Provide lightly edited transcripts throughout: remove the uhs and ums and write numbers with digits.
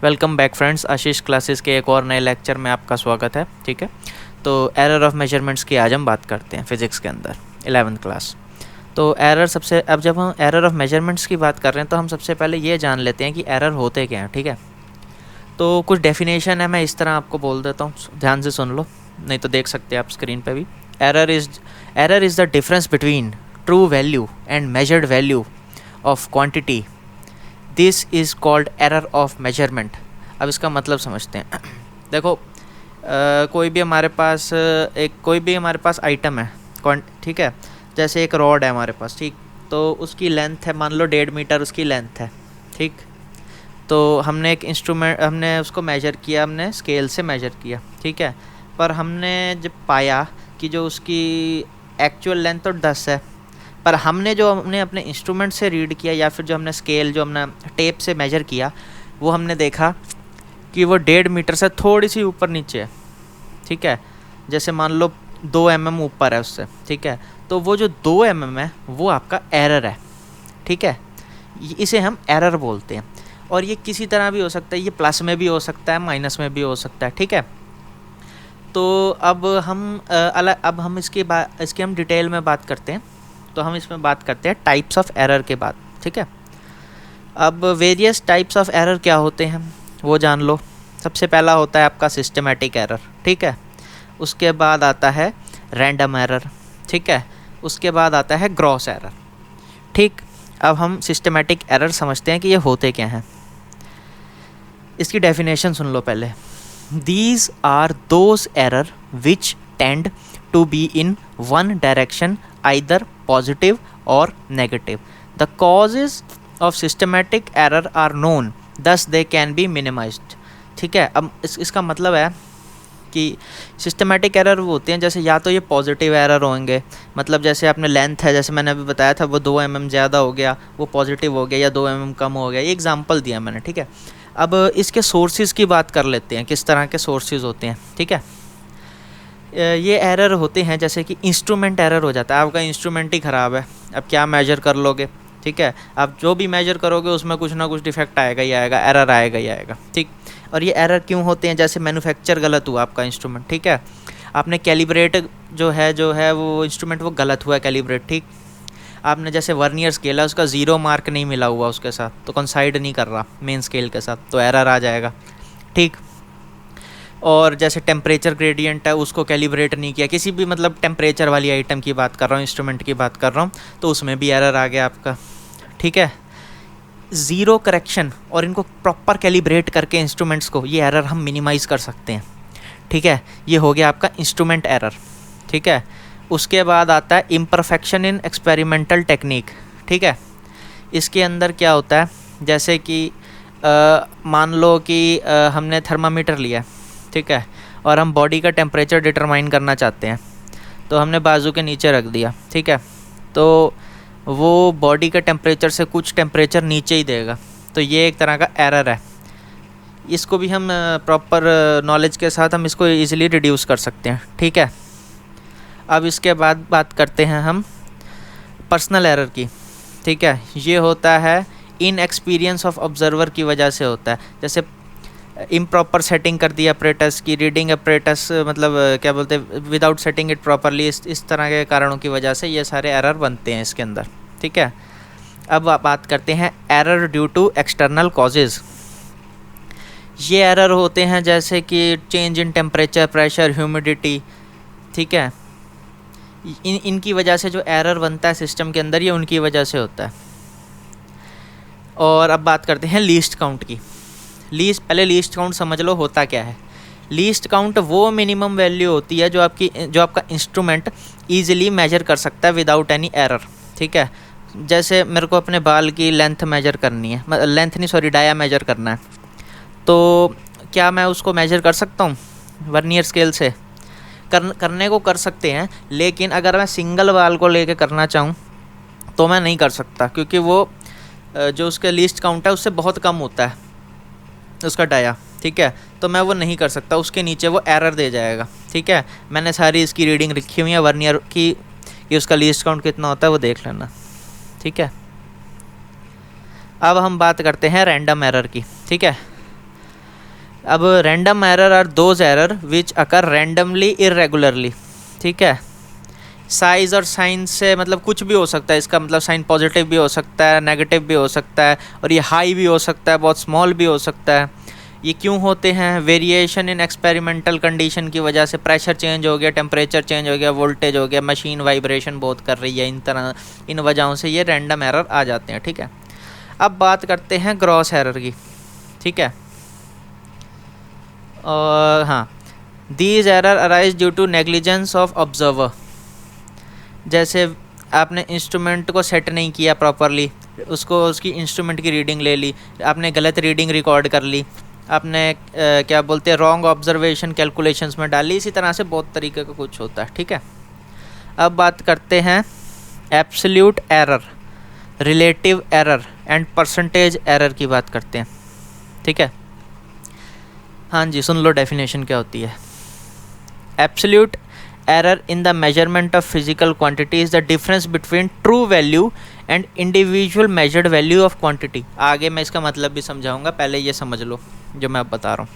Welcome back friends, आशीष classes के एक और नए लेक्चर में आपका स्वागत है। ठीक है, तो एरर ऑफ मेजरमेंट्स की आज हम बात करते हैं फिज़िक्स के अंदर 11th क्लास। तो अब जब हम एरर ऑफ मेजरमेंट्स की बात कर रहे हैं तो हम सबसे पहले ये जान लेते हैं कि एरर होते क्या हैं। ठीक है, तो कुछ डेफिनेशन है, मैं इस तरह आपको बोल देता हूँ, ध्यान से सुन लो, नहीं तो देख सकते हैं आप स्क्रीन पे भी। Error is the difference between true value and measured value of quantity. This is called error of measurement. अब इसका मतलब समझते हैं। देखो, कोई भी हमारे पास आइटम है, ठीक है, जैसे एक रॉड है हमारे पास, ठीक, तो उसकी लेंथ है, मान लो 1.5 मीटर उसकी लेंथ है। ठीक, तो हमने उसको मेजर किया, हमने स्केल से मेजर किया। ठीक है, पर हमने जब पाया कि जो उसकी एक्चुअल लेंथ तो 10 है, पर हमने अपने इंस्ट्रूमेंट से रीड किया या फिर जो हमने टेप से मेजर किया, वो हमने देखा कि वो 1.5 मीटर से थोड़ी सी ऊपर नीचे है। ठीक है, जैसे मान लो 2 mm ऊपर है उससे। ठीक है, तो वो जो 2 mm है वो आपका एरर है। ठीक है, इसे हम एरर बोलते हैं। और ये किसी तरह भी हो सकता है, ये प्लस में भी हो सकता है, माइनस में भी हो सकता है। ठीक है, तो अब हम इसकी हम डिटेल में बात करते हैं। तो हम इसमें बात करते हैं टाइप्स ऑफ एरर के बाद। ठीक है, अब वेरियस टाइप्स ऑफ एरर क्या होते हैं वो जान लो। सबसे पहला होता है आपका सिस्टमेटिक एरर। ठीक है, उसके बाद आता है रैंडम एरर। ठीक है, उसके बाद आता है ग्रॉस एरर। ठीक, अब हम सिस्टमेटिक एरर समझते हैं कि ये होते क्या हैं। इसकी डेफिनेशन सुन लो पहले। These are those error which tend to be in one direction, either positive or negative. The causes of systematic error are known, thus they can be minimized. ठीक है, अब इसका मतलब है कि सिस्टमेटिक एरर वो होते हैं, जैसे या तो ये पॉजिटिव एरर होंगे, मतलब जैसे आपने लेंथ है, जैसे मैंने अभी बताया था, वो 2 mm ज़्यादा हो गया, वो पॉजिटिव हो गया, या 2 mm कम हो गया, ये एग्जांपल दिया मैंने। ठीक है, अब इसके सोर्सेज की बात कर लेते हैं, किस तरह के सोर्सेज होते हैं। ठीक है, ये एरर होते हैं जैसे कि इंस्ट्रूमेंट एरर हो जाता है, आपका इंस्ट्रूमेंट ही ख़राब है, अब क्या मेजर कर लोगे। ठीक है, आप जो भी मेजर करोगे उसमें कुछ ना कुछ डिफेक्ट आएगा ही आएगा, एरर आएगा ही आएगा। ठीक, और ये एरर क्यों होते हैं, जैसे मैन्युफैक्चर गलत हुआ आपका इंस्ट्रूमेंट। ठीक है, आपने कैलिब्रेट जो है वो इंस्ट्रूमेंट वो गलत हुआ कैलिब्रेट। ठीक, आपने जैसे वर्नियर स्केल है, उसका 0 मार्क नहीं मिला हुआ उसके साथ, तो कंसाइड नहीं कर रहा मेन स्केल के साथ, तो एरर आ जाएगा। ठीक, और जैसे टेम्परेचर ग्रेडियंट है, उसको कैलिब्रेट नहीं किया, किसी भी मतलब टेम्परेचर वाली आइटम की बात कर रहा हूँ, इंस्ट्रूमेंट की बात कर रहा हूँ, तो उसमें भी एरर आ गया आपका। ठीक है, ज़ीरो करेक्शन और इनको प्रॉपर कैलिब्रेट करके इंस्ट्रूमेंट्स को, ये एरर हम मिनिमाइज़ कर सकते हैं। ठीक है, ये हो गया आपका इंस्ट्रूमेंट एरर। ठीक है, उसके बाद आता है इम्परफेक्शन इन एक्सपेरिमेंटल टेक्निक। ठीक है, इसके अंदर क्या होता है, जैसे कि मान लो कि हमने थर्मामीटर लिया। ठीक है, और हम बॉडी का टेम्परेचर डिटरमाइन करना चाहते हैं, तो हमने बाजू के नीचे रख दिया। ठीक है, तो वो बॉडी का टेम्परेचर से कुछ टेम्परेचर नीचे ही देगा, तो ये एक तरह का एरर है। इसको भी हम प्रॉपर नॉलेज के साथ हम इसको ईज़िली रिड्यूस कर सकते हैं। ठीक है, अब इसके बाद बात करते हैं हम पर्सनल एरर की। ठीक है, ये होता है इन एक्सपीरियंस ऑफ ऑब्जर्वर की वजह से होता है, जैसे इम्प्रॉपर सेटिंग कर दी अपरेटस की, रीडिंग अपरेटस मतलब क्या बोलते हैं, विदाउट सेटिंग इट प्रॉपरली, इस तरह के कारणों की वजह से ये सारे एरर बनते हैं इसके अंदर। ठीक है, अब बात करते हैं error due to external causes. ये एरर होते हैं जैसे कि change in temperature, pressure, humidity. ठीक है, इनकी वजह से जो एरर बनता है सिस्टम के अंदर, ये उनकी वजह से होता है। और अब बात करते हैं लीस्ट काउंट की। पहले लीस्ट काउंट समझ लो होता क्या है। लीस्ट काउंट वो मिनिमम वैल्यू होती है जो आपका इंस्ट्रूमेंट ईजिली मेजर कर सकता है विदाउट एनी एरर। ठीक है, जैसे मेरे को अपने बाल की लेंथ मेजर करनी है, डाया मेजर करना है, तो क्या मैं उसको मेजर कर सकता हूँ वर्नियर स्केल से? करने को कर सकते हैं, लेकिन अगर मैं सिंगल बाल को लेके करना चाहूँ तो मैं नहीं कर सकता, क्योंकि वो जो उसका लीस्ट काउंट है उससे बहुत कम होता है उसका डाया। ठीक है, तो मैं वो नहीं कर सकता, उसके नीचे वो एरर दे जाएगा। ठीक है, मैंने सारी इसकी रीडिंग लिखी हुई है वर्नियर की, कि उसका लीस्ट काउंट कितना होता है वो देख लेना। ठीक है, अब हम बात करते हैं रैंडम एरर की। ठीक है, अब random error are those error which occur randomly irregularly, ठीक है। साइज़ और साइन से मतलब कुछ भी हो सकता है, इसका मतलब साइन पॉजिटिव भी हो सकता है, नेगेटिव भी हो सकता है, और ये हाई भी हो सकता है, बहुत स्मॉल भी हो सकता है। ये क्यों होते हैं? वेरिएशन इन एक्सपेरिमेंटल कंडीशन की वजह से, प्रेशर चेंज हो गया, टेम्परेचर चेंज हो गया, वोल्टेज हो गया, मशीन वाइब्रेशन बहुत कर रही है, इन वजहों से ये रैंडम एरर आ जाते हैं, ठीक है। अब बात करते हैं ग्रॉस एरर की, ठीक है। और हाँ, these error arise due to negligence of observer. जैसे आपने इंस्ट्रूमेंट को सेट नहीं किया प्रॉपरली, उसकी इंस्ट्रूमेंट की रीडिंग ले ली, आपने गलत रीडिंग रिकॉर्ड कर ली, आपने क्या बोलते हैं रॉन्ग ऑब्जर्वेशन कैलकुलेशंस में डाली। इसी तरह से बहुत तरीके का कुछ होता है, ठीक है। अब बात करते हैं absolute error, relative error and percentage error की बात करते हैं, ठीक है। हाँ जी, सुन लो डेफिनेशन क्या होती है। Absolute error in the measurement of physical quantity is the difference between true value and individual measured value of quantity। आगे मैं इसका मतलब भी समझाऊंगा, पहले ये समझ लो जो मैं अब बता रहा हूँ,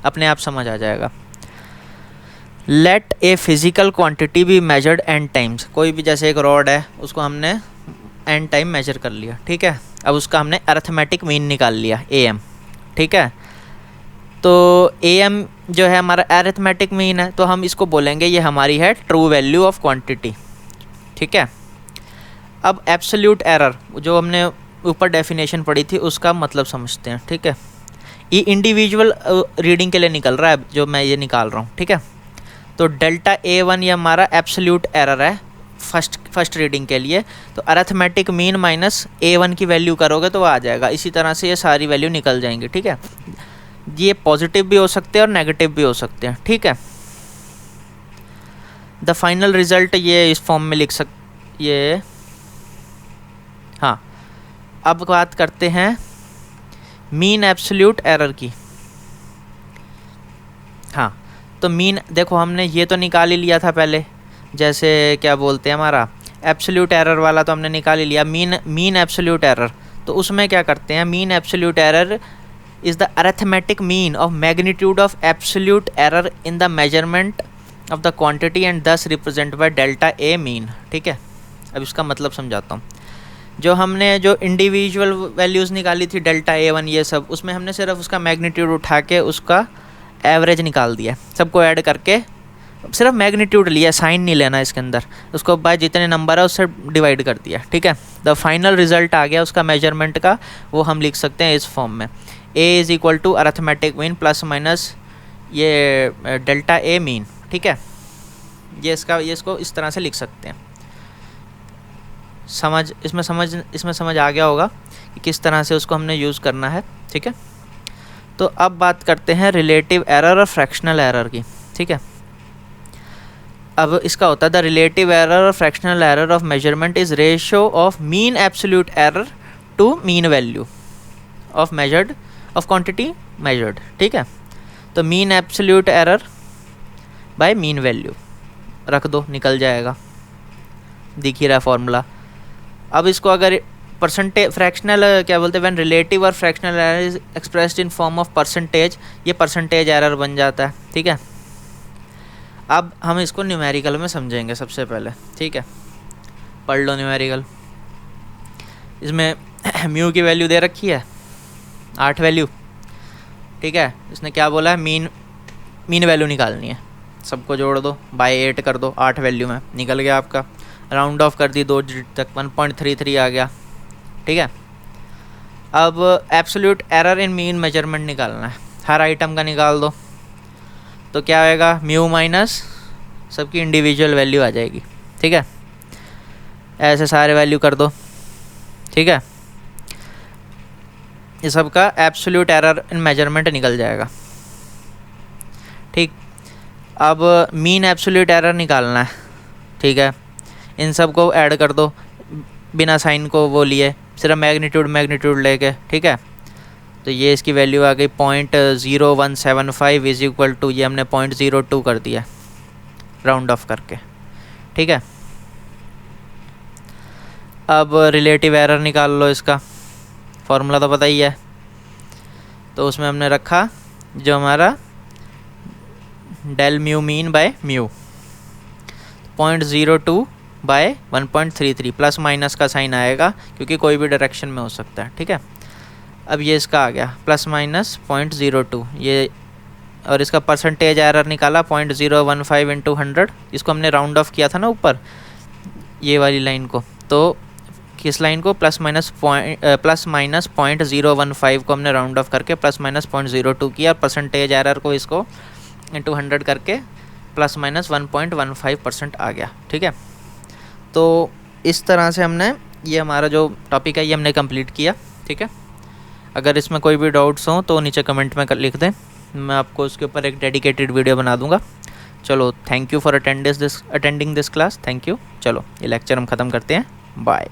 अपने आप समझ आ जाएगा। Let a physical quantity be measured n times। कोई भी जैसे एक रॉड है, उसको हमने n टाइम मेजर कर लिया, ठीक है। अब उसका हमने अरिथमेटिक मीन निकाल लिया am, ठीक है। तो am जो है हमारा अरिथमेटिक मीन है, तो हम इसको बोलेंगे ये हमारी है ट्रू वैल्यू ऑफ क्वांटिटी, ठीक है। अब एब्सोल्यूट एरर जो हमने ऊपर डेफिनेशन पढ़ी थी उसका मतलब समझते हैं, ठीक है। ये इंडिविजुअल रीडिंग के लिए निकल रहा है जो मैं ये निकाल रहा हूँ, ठीक है। तो डेल्टा A1 ये हमारा एब्सोल्यूट एरर है फर्स्ट रीडिंग के लिए। तो अरिथमेटिक मीन माइनस A1 की वैल्यू करोगे तो वो आ जाएगा। इसी तरह से ये सारी वैल्यू निकल जाएंगी, ठीक है। ये पॉजिटिव भी हो सकते हैं और नेगेटिव भी हो सकते हैं, ठीक है। द फाइनल रिजल्ट ये इस फॉर्म में लिख ये हाँ। अब बात करते हैं मीन एब्सोल्यूट एरर की। हाँ, तो मीन देखो हमने ये तो निकाल ही लिया था पहले, जैसे क्या बोलते हैं हमारा एब्सोल्यूट एरर वाला तो हमने निकाल ही लिया। मीन एब्सोल्यूट एरर, तो उसमें क्या करते हैं, mean absolute error is the arithmetic mean of magnitude of absolute error in the measurement of the quantity and thus represented by delta A mean, ठीक है। अब इसका मतलब समझाता हूँ। जो हमने जो इंडिविजुअल वैल्यूज़ निकाली थी डेल्टा A1 ये सब, उसमें हमने सिर्फ उसका मैग्नीट्यूड उठा के उसका एवरेज निकाल दिया, सबको ऐड करके सिर्फ मैग्नीट्यूड लिया, साइन नहीं लेना इसके अंदर, उसको बाय जितने नंबर है उससे डिवाइड कर दिया, ठीक है। द फाइनल रिजल्ट आ गया उसका मेजरमेंट का, वो हम लिख सकते हैं इस फॉर्म में, A is equal to arithmetic mean plus minus ये डेल्टा A मीन, ठीक है। ये इसको इस तरह से लिख सकते हैं। इसमें समझ आ गया होगा कि किस तरह से उसको हमने यूज़ करना है, ठीक है। तो अब बात करते हैं रिलेटिव एरर और फ्रैक्शनल एरर की, ठीक है। अब इसका होता है द रिलेटिव एरर और fractional error of measurement is ratio of mean absolute error to mean value of quantity measured, ठीक है। तो mean absolute error by mean value रख दो, निकल जाएगा, दिख ही रहा है फॉर्मूला। अब इसको अगर परसेंटेज फ्रैक्शनल क्या बोलते हैं, व्हेन रिलेटिव और fractional error is expressed in form of percentage, ये परसेंटेज एरर बन जाता है, ठीक है। अब हम इसको न्यूमेरिकल में समझेंगे सबसे पहले, ठीक है। पढ़ लो न्यूमेरिकल। इसमें म्यू की वैल्यू दे रखी है 8 वैल्यू, ठीक है। इसने क्या बोला है, मीन वैल्यू निकालनी है, सबको जोड़ दो, बाय 8 कर दो, 8 वैल्यू में निकल गया आपका। राउंड ऑफ कर दी 2 डिजिट तक, 1.33 आ गया, ठीक है। अब absolute error in mean measurement निकालना है, हर आइटम का निकाल दो, तो क्या आएगा, म्यू माइनस सबकी इंडिविजुअल वैल्यू आ जाएगी, ठीक है। ऐसे सारे वैल्यू कर दो, ठीक है। ये सब का एब्सोल्यूट एरर इन मेजरमेंट निकल जाएगा, ठीक। अब मीन एब्सोल्यूट एरर निकालना है, ठीक है। इन सब को ऐड कर दो बिना साइन को वो लिए, सिर्फ मैग्नीट्यूड लेके, ठीक है। तो ये इसकी वैल्यू आ गई 0.0175 इज इक्वल टू, ये हमने 0.02 कर दिया राउंड ऑफ करके, ठीक है। अब रिलेटिव एरर निकाल लो, इसका फॉर्मूला तो पता ही है। तो उसमें हमने रखा जो हमारा del mu mean by mu 0.02 by 1.33, plus minus का साइन आएगा क्योंकि कोई भी डायरेक्शन में हो सकता है, ठीक है। अब ये इसका आ गया प्लस माइनस 0.02 ये, और इसका परसेंटेज एरर निकाला 0.015 इंटू 100, इसको हमने राउंड ऑफ किया था ना ऊपर ये वाली लाइन को, तो किस लाइन को, प्लस माइनस 0.015 को हमने राउंड ऑफ करके प्लस माइनस 0.02 किया, परसेंटेज एरर को इसको इंटू 100 करके प्लस माइनस 1.15% आ गया, ठीक है। तो इस तरह से हमने ये हमारा जो टॉपिक है ये हमने कंप्लीट किया, ठीक है। अगर इसमें कोई भी डाउट्स हों तो नीचे कमेंट में लिख दें, मैं आपको उसके ऊपर एक डेडिकेटेड वीडियो बना दूंगा। चलो, thank you for attending this class, thank you. चलो ये लेक्चर हम ख़त्म करते हैं, बाय।